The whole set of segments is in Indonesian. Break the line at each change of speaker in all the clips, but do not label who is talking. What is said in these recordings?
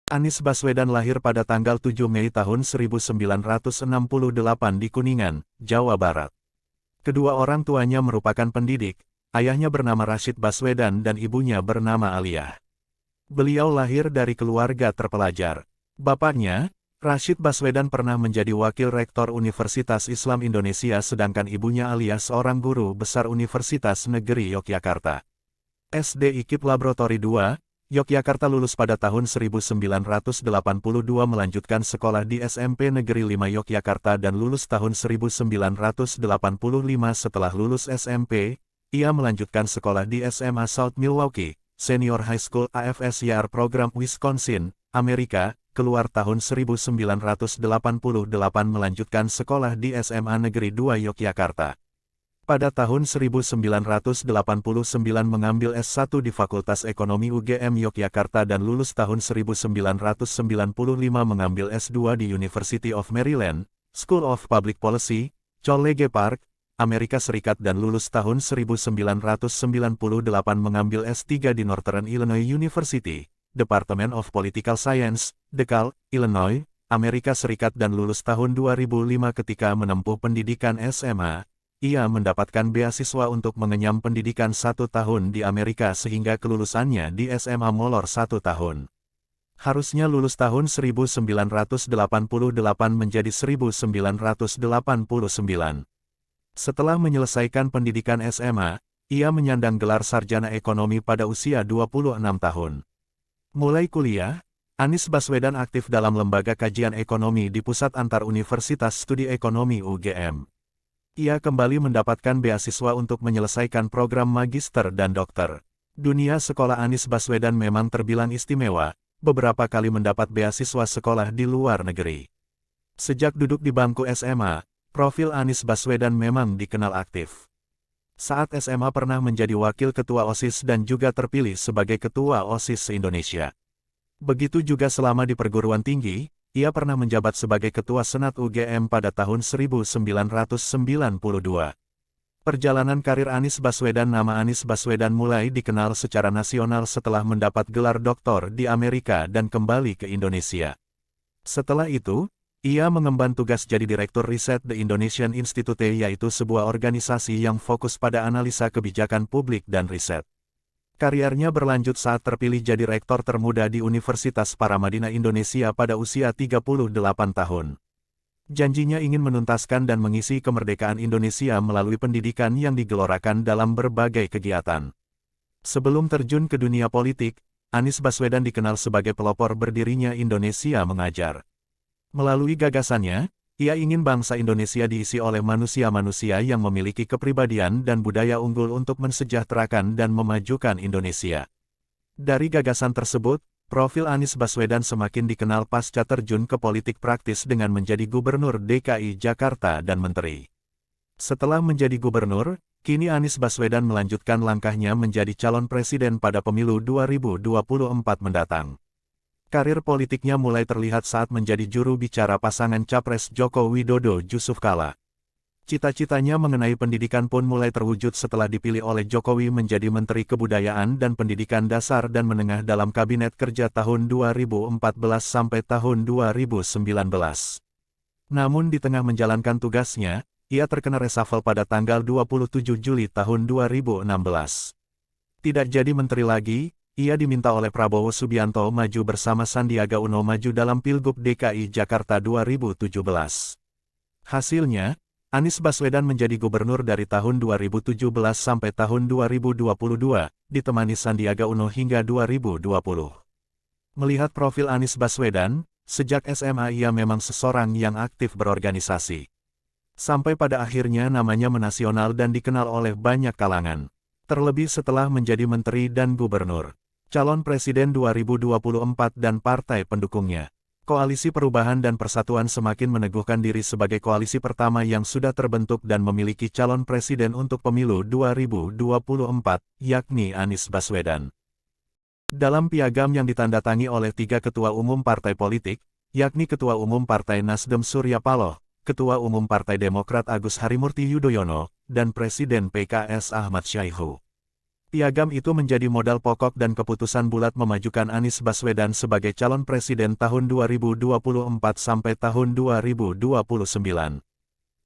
Anies Baswedan lahir pada tanggal 7 Mei tahun 1968 di Kuningan, Jawa Barat. Kedua orang tuanya merupakan pendidik, ayahnya bernama Rashid Baswedan dan ibunya bernama Aliyah. Beliau lahir dari keluarga terpelajar. Bapaknya, Rashid Baswedan pernah menjadi wakil rektor Universitas Islam Indonesia sedangkan ibunya Aliyah seorang guru besar Universitas Negeri Yogyakarta. SD IKIP Laboratori II, Yogyakarta lulus pada tahun 1982 melanjutkan sekolah di SMP Negeri 5 Yogyakarta dan lulus tahun 1985 setelah lulus SMP, ia melanjutkan sekolah di SMA South Milwaukee, Senior High School AFSYR Program Wisconsin, Amerika, keluar tahun 1988 melanjutkan sekolah di SMA Negeri 2 Yogyakarta. Pada tahun 1989 mengambil S1 di Fakultas Ekonomi UGM Yogyakarta dan lulus tahun 1995 mengambil S2 di University of Maryland, School of Public Policy, College Park, Amerika Serikat dan lulus tahun 1998 mengambil S3 di Northern Illinois University, Department of Political Science, DeKalb, Illinois, Amerika Serikat dan lulus tahun 2005 ketika menempuh pendidikan SMA. Ia mendapatkan beasiswa untuk mengenyam pendidikan 1 tahun di Amerika sehingga kelulusannya di SMA molor 1 tahun. Harusnya lulus tahun 1988 menjadi 1989. Setelah menyelesaikan pendidikan SMA, ia menyandang gelar sarjana ekonomi pada usia 26 tahun. Mulai kuliah, Anies Baswedan aktif dalam lembaga kajian ekonomi di Pusat Antar Universitas Studi Ekonomi UGM. Ia kembali mendapatkan beasiswa untuk menyelesaikan program magister dan dokter. Dunia sekolah Anies Baswedan memang terbilang istimewa, beberapa kali mendapat beasiswa sekolah di luar negeri. Sejak duduk di bangku SMA, profil Anies Baswedan memang dikenal aktif. Saat SMA pernah menjadi wakil ketua OSIS dan juga terpilih sebagai ketua OSIS se-Indonesia. Begitu juga selama di perguruan tinggi, ia pernah menjabat sebagai Ketua Senat UGM pada tahun 1992. Perjalanan karir Anies Baswedan. Nama Anies Baswedan mulai dikenal secara nasional setelah mendapat gelar doktor di Amerika dan kembali ke Indonesia. Setelah itu, ia mengemban tugas jadi Direktur Riset The Indonesian Institute yaitu sebuah organisasi yang fokus pada analisa kebijakan publik dan riset. Karirnya berlanjut saat terpilih jadi rektor termuda di Universitas Paramadina Indonesia pada usia 38 tahun. Janjinya ingin menuntaskan dan mengisi kemerdekaan Indonesia melalui pendidikan yang digelorakan dalam berbagai kegiatan. Sebelum terjun ke dunia politik, Anies Baswedan dikenal sebagai pelopor berdirinya Indonesia Mengajar. Melalui gagasannya, ia ingin bangsa Indonesia diisi oleh manusia-manusia yang memiliki kepribadian dan budaya unggul untuk mensejahterakan dan memajukan Indonesia. Dari gagasan tersebut, profil Anies Baswedan semakin dikenal pasca terjun ke politik praktis dengan menjadi Gubernur DKI Jakarta dan Menteri. Setelah menjadi gubernur, kini Anies Baswedan melanjutkan langkahnya menjadi calon presiden pada pemilu 2024 mendatang. Karir politiknya mulai terlihat saat menjadi juru bicara pasangan Capres Joko Widodo Yusuf Kala. Cita-citanya mengenai pendidikan pun mulai terwujud setelah dipilih oleh Jokowi menjadi Menteri Kebudayaan dan Pendidikan Dasar dan Menengah dalam Kabinet Kerja tahun 2014 sampai tahun 2019. Namun di tengah menjalankan tugasnya, ia terkena reshuffle pada tanggal 27 Juli tahun 2016. Tidak jadi menteri lagi, ia diminta oleh Prabowo Subianto maju bersama Sandiaga Uno maju dalam Pilgub DKI Jakarta 2017. Hasilnya, Anies Baswedan menjadi gubernur dari tahun 2017 sampai tahun 2022, ditemani Sandiaga Uno hingga 2020. Melihat profil Anies Baswedan, sejak SMA ia memang seseorang yang aktif berorganisasi. Sampai pada akhirnya namanya menasional dan dikenal oleh banyak kalangan. Terlebih setelah menjadi menteri dan gubernur. Calon Presiden 2024 dan partai pendukungnya. Koalisi Perubahan dan Persatuan semakin meneguhkan diri sebagai koalisi pertama yang sudah terbentuk dan memiliki calon presiden untuk pemilu 2024, yakni Anies Baswedan. Dalam piagam yang ditandatangani oleh 3 ketua umum partai politik, yakni Ketua Umum Partai Nasdem Surya Paloh, Ketua Umum Partai Demokrat Agus Harimurti Yudhoyono, dan Presiden PKS Ahmad Syaihu. Piagam itu menjadi modal pokok dan keputusan bulat memajukan Anies Baswedan sebagai calon presiden tahun 2024 sampai tahun 2029.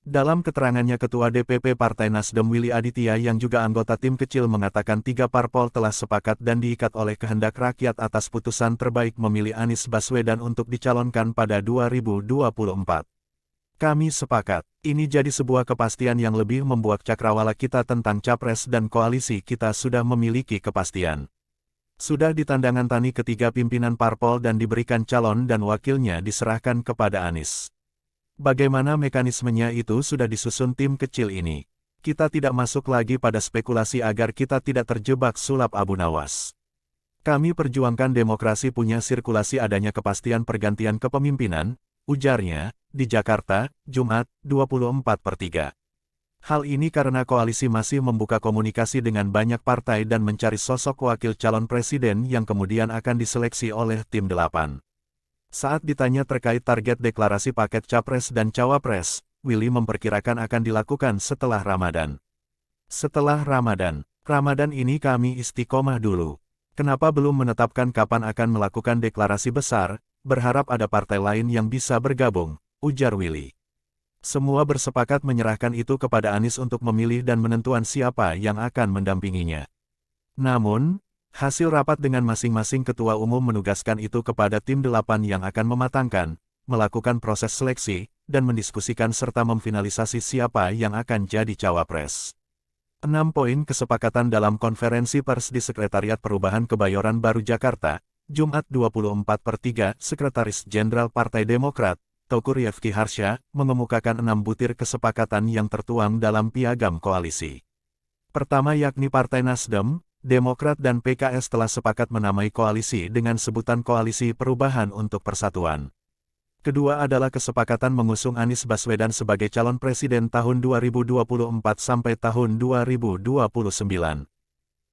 Dalam keterangannya Ketua DPP Partai Nasdem Willy Aditya yang juga anggota tim kecil mengatakan 3 parpol telah sepakat dan diikat oleh kehendak rakyat atas putusan terbaik memilih Anies Baswedan untuk dicalonkan pada 2024. Kami sepakat, ini jadi sebuah kepastian yang lebih membuat cakrawala kita tentang capres dan koalisi kita sudah memiliki kepastian. Sudah ditandatangani ketiga pimpinan parpol dan diberikan calon dan wakilnya diserahkan kepada Anies. Bagaimana mekanismenya itu sudah disusun tim kecil ini. Kita tidak masuk lagi pada spekulasi agar kita tidak terjebak sulap Abu Nawas. Kami perjuangkan demokrasi punya sirkulasi adanya kepastian pergantian kepemimpinan, ujarnya, di Jakarta, Jumat, 24/3. Hal ini karena koalisi masih membuka komunikasi dengan banyak partai dan mencari sosok wakil calon presiden yang kemudian akan diseleksi oleh tim 8. Saat ditanya terkait target deklarasi paket capres dan cawapres, Willy memperkirakan akan dilakukan setelah Ramadan. Setelah Ramadan ini kami istiqomah dulu. Kenapa belum menetapkan kapan akan melakukan deklarasi besar, berharap ada partai lain yang bisa bergabung, ujar Willy. Semua bersepakat menyerahkan itu kepada Anies untuk memilih dan menentukan siapa yang akan mendampinginya. Namun, hasil rapat dengan masing-masing ketua umum menugaskan itu kepada tim 8 yang akan mematangkan, melakukan proses seleksi, dan mendiskusikan serta memfinalisasi siapa yang akan jadi cawapres. 6 poin kesepakatan dalam konferensi pers di Sekretariat Perubahan Kebayoran Baru Jakarta, Jumat 24/3, Sekretaris Jenderal Partai Demokrat, Teuku Rifki Harsha, mengemukakan 6 butir kesepakatan yang tertuang dalam piagam koalisi. Pertama yakni Partai Nasdem, Demokrat dan PKS telah sepakat menamai koalisi dengan sebutan Koalisi Perubahan untuk Persatuan. Kedua adalah kesepakatan mengusung Anies Baswedan sebagai calon presiden tahun 2024 sampai tahun 2029.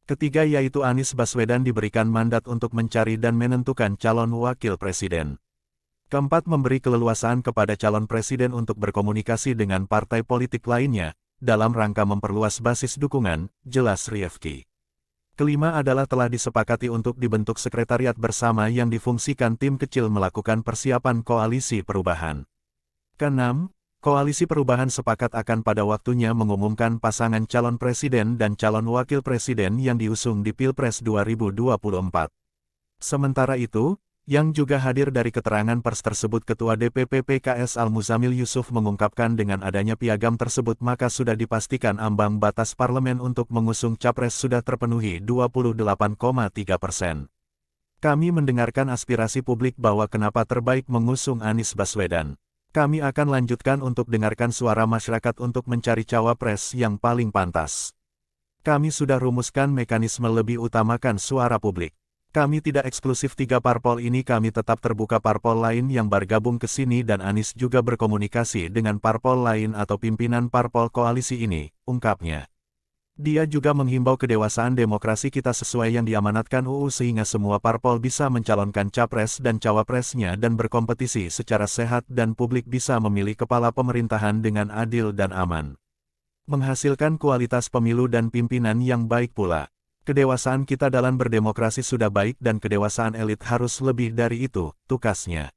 Ketiga yaitu Anies Baswedan diberikan mandat untuk mencari dan menentukan calon wakil presiden. Keempat memberi keleluasaan kepada calon presiden untuk berkomunikasi dengan partai politik lainnya, dalam rangka memperluas basis dukungan, jelas Rifki. Kelima adalah telah disepakati untuk dibentuk sekretariat bersama yang difungsikan tim kecil melakukan persiapan koalisi perubahan. Keenam, Koalisi Perubahan sepakat akan pada waktunya mengumumkan pasangan calon presiden dan calon wakil presiden yang diusung di Pilpres 2024. Sementara itu, yang juga hadir dari keterangan pers tersebut Ketua DPP PKS Al-Muzamil Yusuf mengungkapkan dengan adanya piagam tersebut maka sudah dipastikan ambang batas parlemen untuk mengusung capres sudah terpenuhi 28,3%. Kami mendengarkan aspirasi publik bahwa kenapa terbaik mengusung Anies Baswedan. Kami akan lanjutkan untuk dengarkan suara masyarakat untuk mencari cawapres yang paling pantas. Kami sudah rumuskan mekanisme lebih utamakan suara publik. Kami tidak eksklusif 3 parpol ini, kami tetap terbuka parpol lain yang bergabung ke sini dan Anies juga berkomunikasi dengan parpol lain atau pimpinan parpol koalisi ini, ungkapnya. Dia juga menghimbau kedewasaan demokrasi kita sesuai yang diamanatkan UU sehingga semua parpol bisa mencalonkan capres dan cawapresnya dan berkompetisi secara sehat dan publik bisa memilih kepala pemerintahan dengan adil dan aman. Menghasilkan kualitas pemilu dan pimpinan yang baik pula. Kedewasaan kita dalam berdemokrasi sudah baik dan kedewasaan elit harus lebih dari itu, tukasnya.